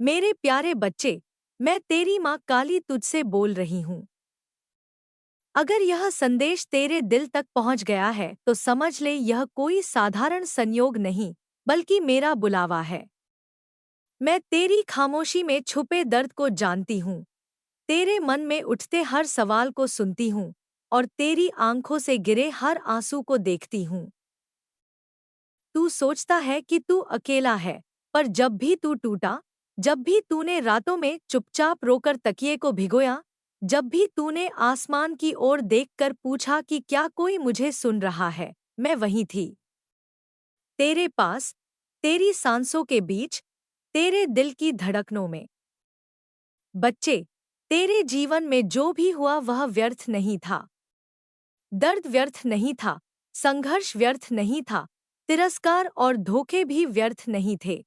मेरे प्यारे बच्चे, मैं तेरी माँ काली तुझसे बोल रही हूँ। अगर यह संदेश तेरे दिल तक पहुँच गया है तो समझ ले यह कोई साधारण संयोग नहीं, बल्कि मेरा बुलावा है। मैं तेरी खामोशी में छुपे दर्द को जानती हूँ, तेरे मन में उठते हर सवाल को सुनती हूँ और तेरी आंखों से गिरे हर आंसू को देखती हूँ। तू सोचता है कि तू अकेला है, पर जब भी तू टूटा, जब भी तूने रातों में चुपचाप रोकर तकिए को भिगोया, जब भी तूने आसमान की ओर देखकर पूछा कि क्या कोई मुझे सुन रहा है, मैं वहीं थी। तेरे पास, तेरी सांसों के बीच, तेरे दिल की धड़कनों में। बच्चे, तेरे जीवन में जो भी हुआ वह व्यर्थ नहीं था। दर्द व्यर्थ नहीं था, संघर्ष व्यर्थ नहीं था, तिरस्कार और धोखे भी व्यर्थ नहीं थे।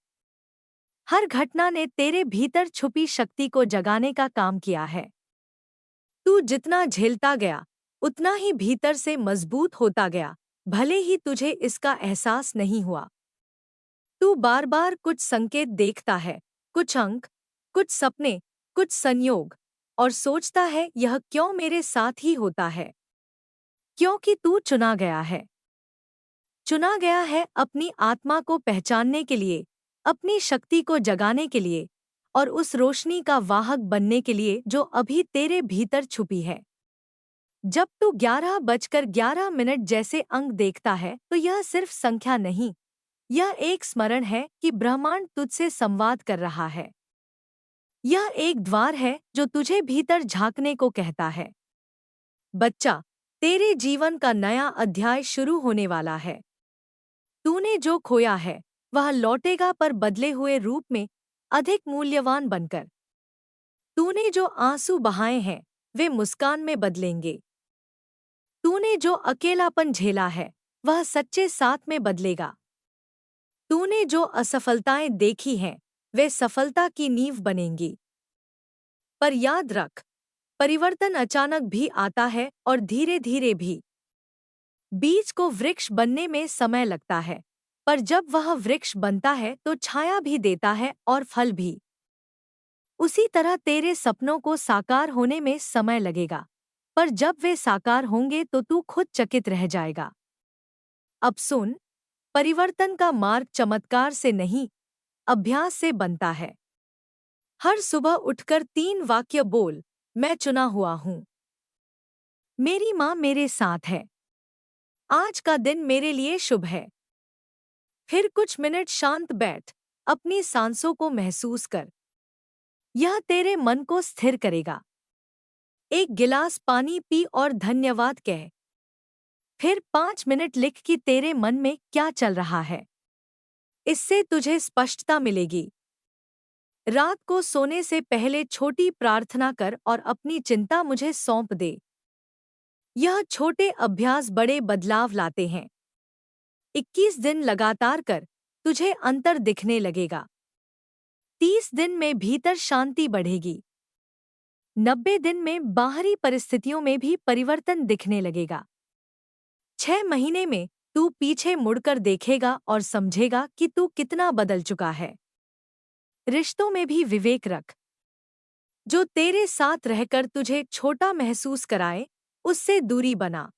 हर घटना ने तेरे भीतर छुपी शक्ति को जगाने का काम किया है। तू जितना झेलता गया, उतना ही भीतर से मजबूत होता गया, भले ही तुझे इसका एहसास नहीं हुआ। तू बार बार कुछ संकेत देखता है, कुछ अंक, कुछ सपने, कुछ संयोग, और सोचता है यह क्यों मेरे साथ ही होता है। क्योंकि तू चुना गया है। चुना गया है अपनी आत्मा को पहचानने के लिए, अपनी शक्ति को जगाने के लिए और उस रोशनी का वाहक बनने के लिए जो अभी तेरे भीतर छुपी है। जब तू 11:11 जैसे अंक देखता है तो यह सिर्फ संख्या नहीं, यह एक स्मरण है कि ब्रह्मांड तुझसे संवाद कर रहा है। यह एक द्वार है जो तुझे भीतर झांकने को कहता है। बच्चा, तेरे जीवन का नया अध्याय शुरू होने वाला है। तूने जो खोया है वह लौटेगा, पर बदले हुए रूप में, अधिक मूल्यवान बनकर। तूने जो आंसू बहाए हैं वे मुस्कान में बदलेंगे। तूने जो अकेलापन झेला है वह सच्चे साथ में बदलेगा। तूने जो असफलताएं देखी हैं वे सफलता की नींव बनेंगी। पर याद रख, परिवर्तन अचानक भी आता है और धीरे धीरे भी। बीज को वृक्ष बनने में समय लगता है, पर जब वह वृक्ष बनता है तो छाया भी देता है और फल भी। उसी तरह तेरे सपनों को साकार होने में समय लगेगा, पर जब वे साकार होंगे तो तू खुद चकित रह जाएगा। अब सुन, परिवर्तन का मार्ग चमत्कार से नहीं, अभ्यास से बनता है। हर सुबह उठकर 3 वाक्य बोल, मैं चुना हुआ हूँ। मेरी माँ मेरे साथ है। आज का दिन मेरे लिए शुभ है। फिर कुछ मिनट शांत बैठ, अपनी सांसों को महसूस कर। यह तेरे मन को स्थिर करेगा। एक गिलास पानी पी और धन्यवाद कह। फिर 5 मिनट लिख कि तेरे मन में क्या चल रहा है। इससे तुझे स्पष्टता मिलेगी। रात को सोने से पहले छोटी प्रार्थना कर और अपनी चिंता मुझे सौंप दे। यह छोटे अभ्यास बड़े बदलाव लाते हैं। 21 दिन लगातार कर, तुझे अंतर दिखने लगेगा। 30 दिन में भीतर शांति बढ़ेगी। 90 दिन में बाहरी परिस्थितियों में भी परिवर्तन दिखने लगेगा। 6 महीने में तू पीछे मुड़कर देखेगा और समझेगा कि तू कितना बदल चुका है। रिश्तों में भी विवेक रख। जो तेरे साथ रहकर तुझे छोटा महसूस कराए, उससे दूरी बना।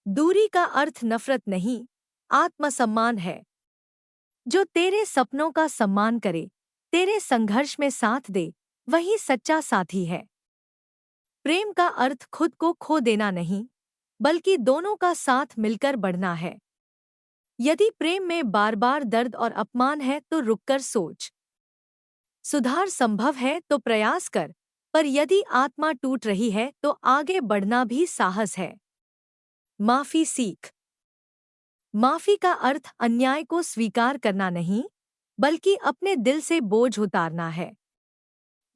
दूरी का अर्थ नफरत नहीं, आत्मसम्मान है। जो तेरे सपनों का सम्मान करे, तेरे संघर्ष में साथ दे, वही सच्चा साथी है। प्रेम का अर्थ खुद को खो देना नहीं, बल्कि दोनों का साथ मिलकर बढ़ना है। यदि प्रेम में बार बार दर्द और अपमान है तो रुककर सोच। सुधार संभव है तो प्रयास कर, पर यदि आत्मा टूट रही है तो आगे बढ़ना भी साहस है। माफी सीख। माफी का अर्थ अन्याय को स्वीकार करना नहीं, बल्कि अपने दिल से बोझ उतारना है।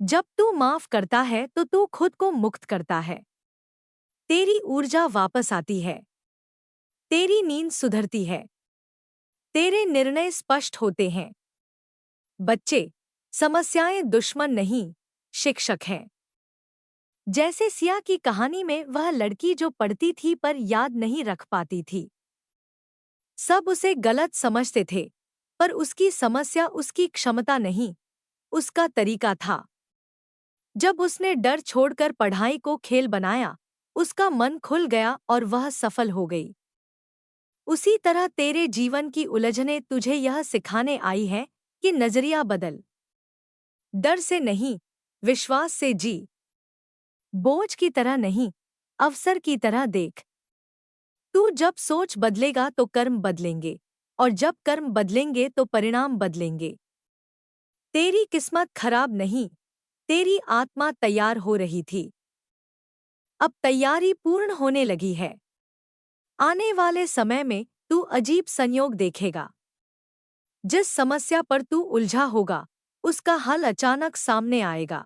जब तू माफ करता है तो तू खुद को मुक्त करता है। तेरी ऊर्जा वापस आती है। तेरी नींद सुधरती है। तेरे निर्णय स्पष्ट होते हैं। बच्चे, समस्याएं दुश्मन नहीं, शिक्षक हैं। जैसे सिया की कहानी में वह लड़की जो पढ़ती थी पर याद नहीं रख पाती थी। सब उसे गलत समझते थे, पर उसकी समस्या उसकी क्षमता नहीं, उसका तरीका था। जब उसने डर छोड़कर पढ़ाई को खेल बनाया, उसका मन खुल गया और वह सफल हो गई। उसी तरह तेरे जीवन की उलझनें तुझे यह सिखाने आई हैं कि नजरिया बदल। डर से नहीं, विश्वास से जी। बोझ की तरह नहीं, अवसर की तरह देख। तू जब सोच बदलेगा तो कर्म बदलेंगे, और जब कर्म बदलेंगे तो परिणाम बदलेंगे। तेरी किस्मत खराब नहीं, तेरी आत्मा तैयार हो रही थी। अब तैयारी पूर्ण होने लगी है। आने वाले समय में तू अजीब संयोग देखेगा। जिस समस्या पर तू उलझा होगा, उसका हल अचानक सामने आएगा।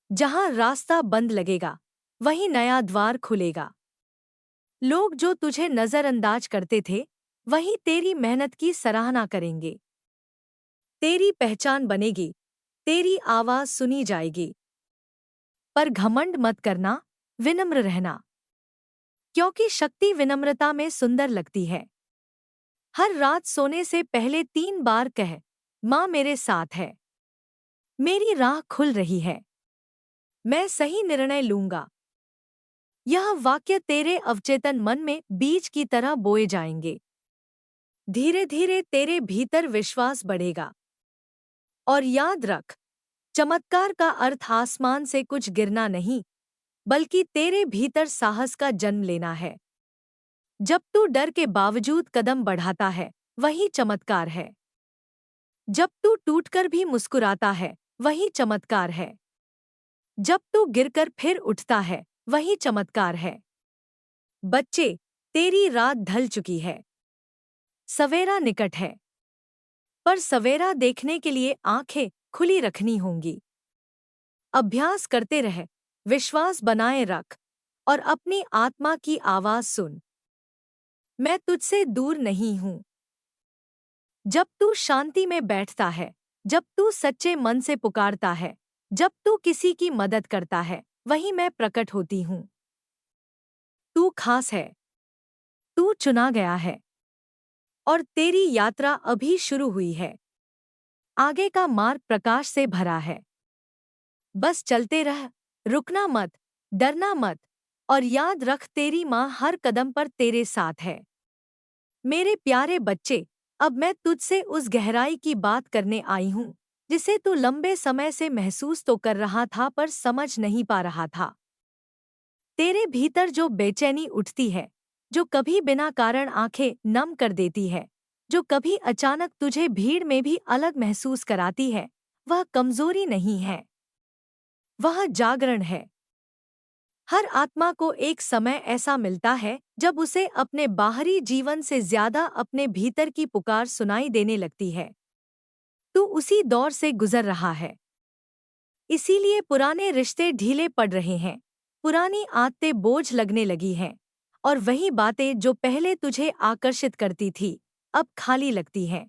जहां रास्ता बंद लगेगा, वहीं नया द्वार खुलेगा। लोग जो तुझे नजरअंदाज करते थे, वहीं तेरी मेहनत की सराहना करेंगे। तेरी पहचान बनेगी, तेरी आवाज सुनी जाएगी। पर घमंड मत करना, विनम्र रहना। क्योंकि शक्ति विनम्रता में सुंदर लगती है। हर रात सोने से पहले 3 बार कह, माँ मेरे साथ है। मेरी राह खुल रही है। मैं सही निर्णय लूंगा। यह वाक्य तेरे अवचेतन मन में बीज की तरह बोए जाएंगे। धीरे धीरे तेरे भीतर विश्वास बढ़ेगा। और याद रख, चमत्कार का अर्थ आसमान से कुछ गिरना नहीं, बल्कि तेरे भीतर साहस का जन्म लेना है। जब तू डर के बावजूद कदम बढ़ाता है, वही चमत्कार है। जब तू टूटकर भी मुस्कुराता है, वही चमत्कार है। जब तू गिरकर फिर उठता है, वही चमत्कार है। बच्चे, तेरी रात ढल चुकी है। सवेरा निकट है। पर सवेरा देखने के लिए आंखें खुली रखनी होंगी। अभ्यास करते रह, विश्वास बनाए रख, और अपनी आत्मा की आवाज सुन। मैं तुझसे दूर नहीं हूं। जब तू शांति में बैठता है, जब तू सच्चे मन से पुकारता है, जब तू किसी की मदद करता है, वहीं मैं प्रकट होती हूं। तू खास है। तू चुना गया है। और तेरी यात्रा अभी शुरू हुई है। आगे का मार्ग प्रकाश से भरा है। बस चलते रह, रुकना मत, डरना मत, और याद रख तेरी माँ हर कदम पर तेरे साथ है। मेरे प्यारे बच्चे, अब मैं तुझसे उस गहराई की बात करने आई हूँ, जिसे तू लंबे समय से महसूस तो कर रहा था पर समझ नहीं पा रहा था। तेरे भीतर जो बेचैनी उठती है, जो कभी बिना कारण आंखें नम कर देती है, जो कभी अचानक तुझे भीड़ में भी अलग महसूस कराती है, वह कमजोरी नहीं है, वह जागरण है। हर आत्मा को एक समय ऐसा मिलता है जब उसे अपने बाहरी जीवन से ज्यादा अपने भीतर की पुकार सुनाई देने लगती है। तू उसी दौर से गुजर रहा है। इसीलिए पुराने रिश्ते ढीले पड़ रहे हैं, पुरानी आदतें बोझ लगने लगी हैं, और वही बातें जो पहले तुझे आकर्षित करती थी, अब खाली लगती हैं।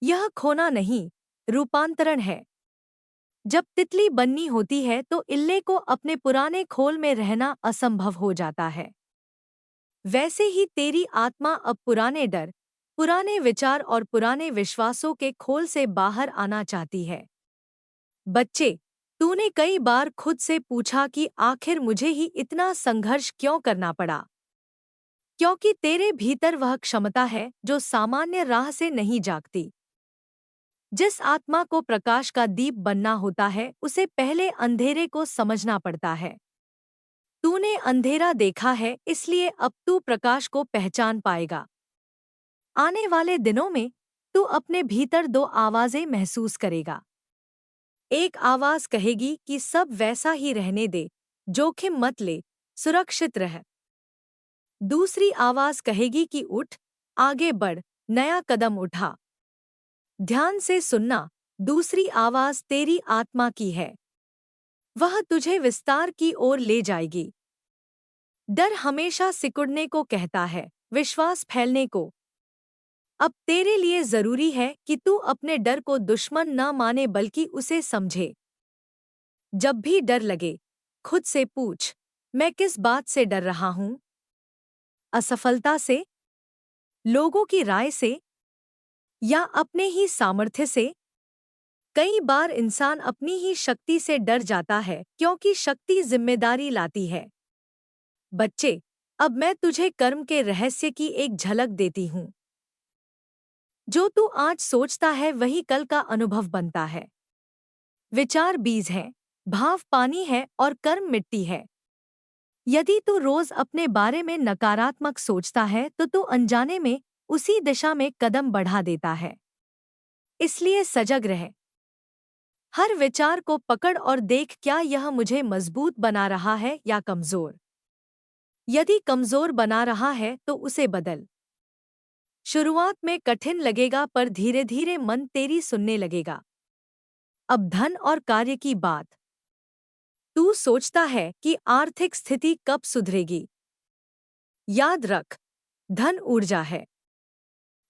यह खोना नहीं, रूपांतरण है। जब तितली बननी होती है तो इल्ले को अपने पुराने खोल में रहना असंभव हो जाता है। वैसे ही तेरी आत्मा अब पुराने डर, पुराने विचार और पुराने विश्वासों के खोल से बाहर आना चाहती है। बच्चे, तूने कई बार खुद से पूछा कि आखिर मुझे ही इतना संघर्ष क्यों करना पड़ा? क्योंकि तेरे भीतर वह क्षमता है जो सामान्य राह से नहीं जागती। जिस आत्मा को प्रकाश का दीप बनना होता है, उसे पहले अंधेरे को समझना पड़ता है। तूने अंधेरा देखा है, इसलिए अब तू प्रकाश को पहचान पाएगा। आने वाले दिनों में तू अपने भीतर 2 आवाजें महसूस करेगा। एक आवाज कहेगी कि सब वैसा ही रहने दे, जोखिम मत ले, सुरक्षित रह। दूसरी आवाज कहेगी कि उठ, आगे बढ़, नया कदम उठा। ध्यान से सुनना, दूसरी आवाज तेरी आत्मा की है। वह तुझे विस्तार की ओर ले जाएगी। डर हमेशा सिकुड़ने को कहता है, विश्वास फैलने को। अब तेरे लिए जरूरी है कि तू अपने डर को दुश्मन न माने बल्कि उसे समझे। जब भी डर लगे, खुद से पूछ, मैं किस बात से डर रहा हूं? असफलता से, लोगों की राय से, या अपने ही सामर्थ्य से? कई बार इंसान अपनी ही शक्ति से डर जाता है क्योंकि शक्ति जिम्मेदारी लाती है। बच्चे, अब मैं तुझे कर्म के रहस्य की एक झलक देती हूँ। जो तू आज सोचता है वही कल का अनुभव बनता है। विचार बीज है, भाव पानी है और कर्म मिट्टी है। यदि तू रोज अपने बारे में नकारात्मक सोचता है तो तू अनजाने में उसी दिशा में कदम बढ़ा देता है। इसलिए सजग रहे। हर विचार को पकड़ और देख, क्या यह मुझे मजबूत बना रहा है या कमजोर। यदि कमजोर बना रहा है तो उसे बदल। शुरुआत में कठिन लगेगा पर धीरे धीरे मन तेरी सुनने लगेगा। अब धन और कार्य की बात। तू सोचता है कि आर्थिक स्थिति कब सुधरेगी। याद रख, धन ऊर्जा है।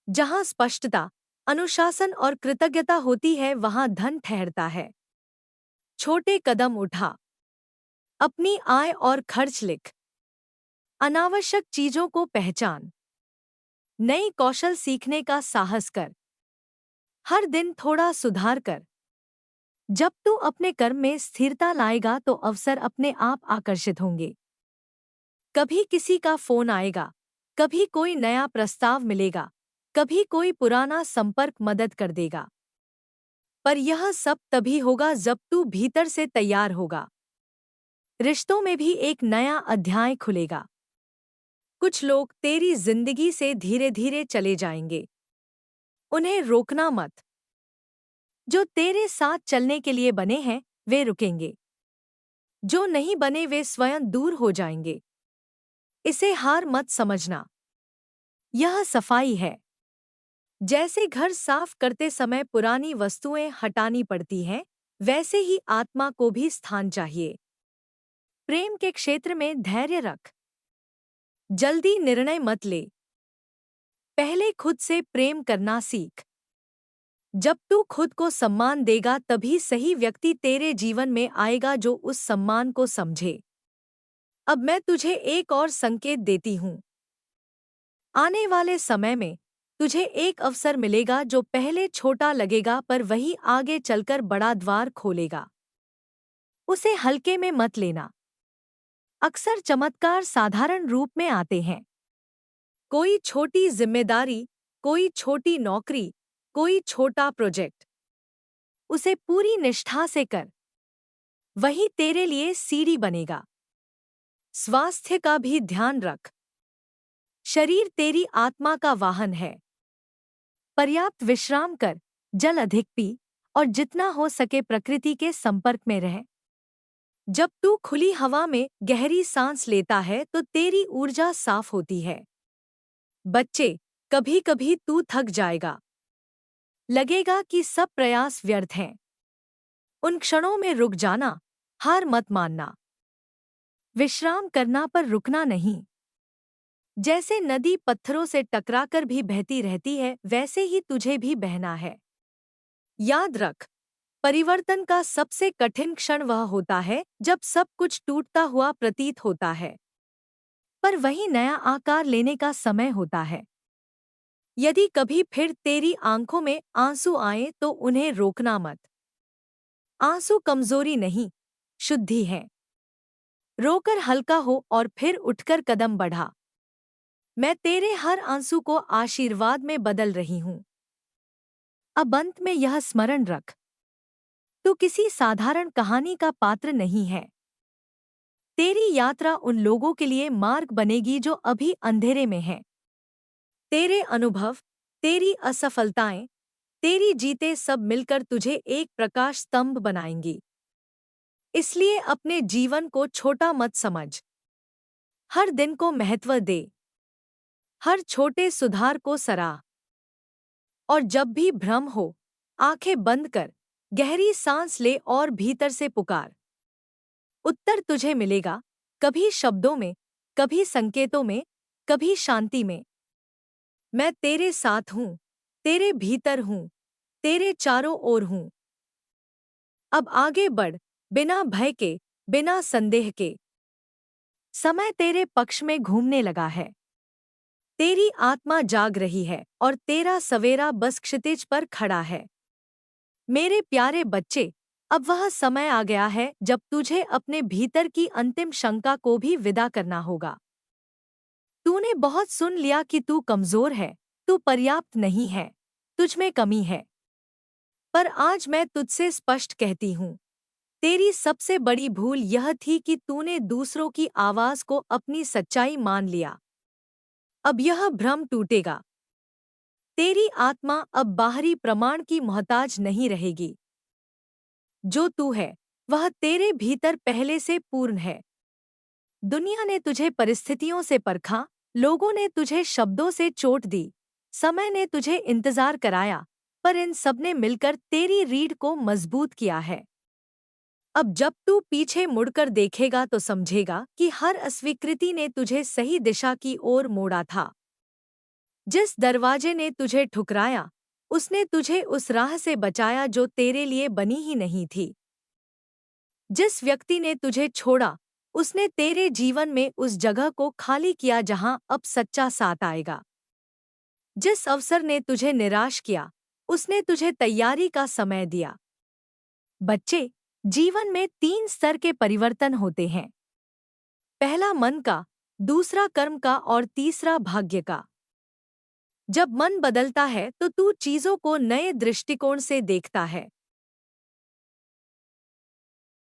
जहां स्पष्टता, अनुशासन और कृतज्ञता होती है वहां धन ठहरता है। छोटे कदम उठा। अपनी आय और खर्च लिख। अनावश्यक चीजों को पहचान। नई कौशल सीखने का साहस कर। हर दिन थोड़ा सुधार कर। जब तू अपने कर्म में स्थिरता लाएगा तो अवसर अपने आप आकर्षित होंगे। कभी किसी का फोन आएगा, कभी कोई नया प्रस्ताव मिलेगा, कभी कोई पुराना संपर्क मदद कर देगा। पर यह सब तभी होगा जब तू भीतर से तैयार होगा। रिश्तों में भी एक नया अध्याय खुलेगा। कुछ लोग तेरी जिंदगी से धीरे धीरे चले जाएंगे। उन्हें रोकना मत। जो तेरे साथ चलने के लिए बने हैं वे रुकेंगे। जो नहीं बने वे स्वयं दूर हो जाएंगे। इसे हार मत समझना। यह सफाई है। जैसे घर साफ करते समय पुरानी वस्तुएं हटानी पड़ती हैं, वैसे ही आत्मा को भी स्थान चाहिए। प्रेम के क्षेत्र में धैर्य रख। जल्दी निर्णय मत ले। पहले खुद से प्रेम करना सीख। जब तू खुद को सम्मान देगा तभी सही व्यक्ति तेरे जीवन में आएगा जो उस सम्मान को समझे। अब मैं तुझे एक और संकेत देती हूँ। आने वाले समय में तुझे एक अवसर मिलेगा जो पहले छोटा लगेगा पर वही आगे चलकर बड़ा द्वार खोलेगा। उसे हल्के में मत लेना। अक्सर चमत्कार साधारण रूप में आते हैं। कोई छोटी जिम्मेदारी, कोई छोटी नौकरी, कोई छोटा प्रोजेक्ट। उसे पूरी निष्ठा से कर। वही तेरे लिए सीढ़ी बनेगा। स्वास्थ्य का भी ध्यान रख। शरीर तेरी आत्मा का वाहन है। पर्याप्त विश्राम कर, जल अधिक पी और जितना हो सके प्रकृति के संपर्क में रह। जब तू खुली हवा में गहरी सांस लेता है तो तेरी ऊर्जा साफ होती है। बच्चे, कभी कभी तू थक जाएगा। लगेगा कि सब प्रयास व्यर्थ हैं। उन क्षणों में रुक जाना, हार मत मानना। विश्राम करना पर रुकना नहीं। जैसे नदी पत्थरों से टकराकर भी बहती रहती है वैसे ही तुझे भी बहना है। याद रख, परिवर्तन का सबसे कठिन क्षण वह होता है जब सब कुछ टूटता हुआ प्रतीत होता है, पर वही नया आकार लेने का समय होता है। यदि कभी फिर तेरी आंखों में आंसू आए तो उन्हें रोकना मत। आंसू कमजोरी नहीं, शुद्धि है। रोकर हल्का हो और फिर उठकर कदम बढ़ा। मैं तेरे हर आंसू को आशीर्वाद में बदल रही हूँ। अब अंत में यह स्मरण रख, तू किसी साधारण कहानी का पात्र नहीं है। तेरी यात्रा उन लोगों के लिए मार्ग बनेगी जो अभी अंधेरे में हैं। तेरे अनुभव, तेरी असफलताएं, तेरी जीतें सब मिलकर तुझे एक प्रकाश स्तंभ बनाएंगी। इसलिए अपने जीवन को छोटा मत समझ। हर दिन को महत्व दे। हर छोटे सुधार को सराह। और जब भी भ्रम हो, आंखें बंद कर, गहरी सांस ले और भीतर से पुकार। उत्तर तुझे मिलेगा, कभी शब्दों में, कभी संकेतों में, कभी शांति में। मैं तेरे साथ हूँ, तेरे भीतर हूँ, तेरे चारों ओर हूँ। अब आगे बढ़, बिना भय के, बिना संदेह के। समय तेरे पक्ष में घूमने लगा है। तेरी आत्मा जाग रही है और तेरा सवेरा बस क्षितिज पर खड़ा है। मेरे प्यारे बच्चे, अब वह समय आ गया है जब तुझे अपने भीतर की अंतिम शंका को भी विदा करना होगा। तूने बहुत सुन लिया कि तू कमजोर है, तू पर्याप्त नहीं है, तुझ में कमी है। पर आज मैं तुझसे स्पष्ट कहती हूँ, तेरी सबसे बड़ी भूल यह थी कि तूने दूसरों की आवाज को अपनी सच्चाई मान लिया। अब यह भ्रम टूटेगा। तेरी आत्मा अब बाहरी प्रमाण की मोहताज नहीं रहेगी। जो तू है, वह तेरे भीतर पहले से पूर्ण है। दुनिया ने तुझे परिस्थितियों से परखा, लोगों ने तुझे शब्दों से चोट दी, समय ने तुझे इंतजार कराया, पर इन सब ने मिलकर तेरी रीढ़ को मजबूत किया है। अब जब तू पीछे मुड़कर देखेगा तो समझेगा कि हर अस्वीकृति ने तुझे सही दिशा की ओर मोड़ा था। जिस दरवाजे ने तुझे ठुकराया, उसने तुझे उस राह से बचाया जो तेरे लिए बनी ही नहीं थी। जिस व्यक्ति ने तुझे छोड़ा, उसने तेरे जीवन में उस जगह को खाली किया जहां अब सच्चा साथ आएगा। जिस अवसर ने तुझे निराश किया, उसने तुझे तैयारी का समय दिया। बच्चे, जीवन में 3 स्तर के परिवर्तन होते हैं। पहला मन का, दूसरा कर्म का और तीसरा भाग्य का। जब मन बदलता है तो तू चीजों को नए दृष्टिकोण से देखता है।